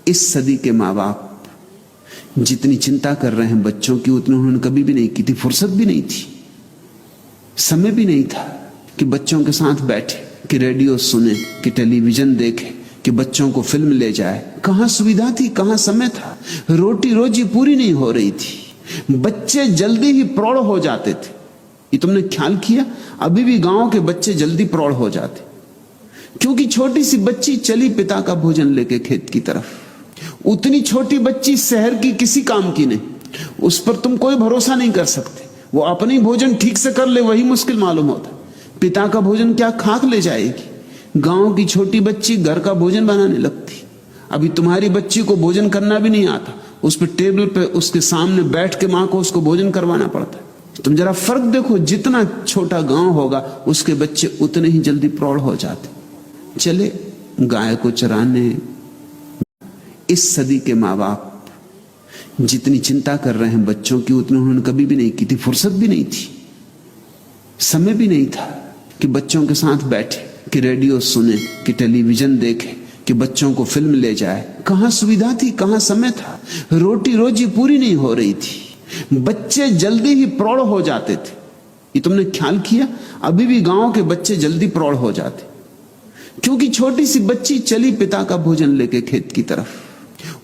इस सदी के माँ बाप जितनी चिंता कर रहे हैं बच्चों की, उतनी उन्होंने कभी भी नहीं की थी। फुर्सत भी नहीं थी, समय भी नहीं था कि बच्चों के साथ बैठे, कि रेडियो सुने, कि टेलीविजन देखे, कि बच्चों को फिल्म ले जाए। कहां सुविधा थी, कहां समय था। रोटी रोजी पूरी नहीं हो रही थी। बच्चे जल्दी ही प्रौढ़ हो जाते थे। ये तुमने ख्याल किया? अभी भी गांव के बच्चे जल्दी प्रौढ़ हो जाते, क्योंकि छोटी सी बच्ची चली पिता का भोजन लेके खेत की तरफ। उतनी छोटी बच्ची शहर की किसी काम की नहीं, उस पर तुम कोई भरोसा नहीं कर सकते। वो अपनी भोजन ठीक से कर ले वही मुश्किल मालूम होता। पिता का भोजन क्या खाक ले जाएगी। गांव की छोटी बच्ची घर का भोजन बनाने लगती। अभी तुम्हारी बच्ची को भोजन करना भी नहीं आता, उस पर टेबल पे उसके सामने बैठ के मां को उसको भोजन करवाना पड़ता है। तुम जरा फर्क देखो, जितना छोटा गांव होगा उसके बच्चे उतने ही जल्दी प्रौढ़ हो जाते। चले गाय को चराने। इस सदी के माँ बाप जितनी चिंता कर रहे हैं बच्चों की, उतनी उन्होंने कभी भी नहीं की थी। फुर्सत भी नहीं थी, समय भी नहीं था कि बच्चों के साथ बैठे, कि रेडियो सुने, कि टेलीविजन देखे, कि बच्चों को फिल्म ले जाए। कहां सुविधा थी, कहां समय था। रोटी रोजी पूरी नहीं हो रही थी। बच्चे जल्दी ही प्रौढ़ हो जाते थे। ये तुमने ख्याल किया? अभी भी गांव के बच्चे जल्दी प्रौढ़ हो जाते, क्योंकि छोटी सी बच्ची चली पिता का भोजन लेके खेत की तरफ।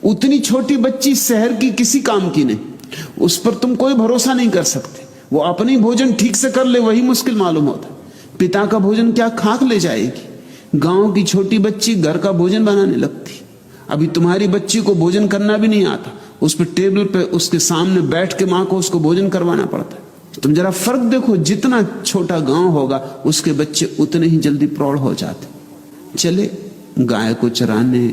उतनी छोटी बच्ची शहर की किसी काम की नहीं, उस पर तुम कोई भरोसा नहीं कर सकते। वो अपनी भोजन ठीक से कर ले वही मुश्किल मालूम होता। पिता का भोजन क्या खाक ले जाएगी। गांव की छोटी बच्ची घर का भोजन बनाने लगती। अभी तुम्हारी बच्ची को भोजन करना भी नहीं आता, उस पर टेबल पे उसके सामने बैठ के मां को उसको भोजन करवाना पड़ता है। तुम जरा फर्क देखो, जितना छोटा गांव होगा उसके बच्चे उतने ही जल्दी प्रौढ़ हो जाते। चले गाय को चराने।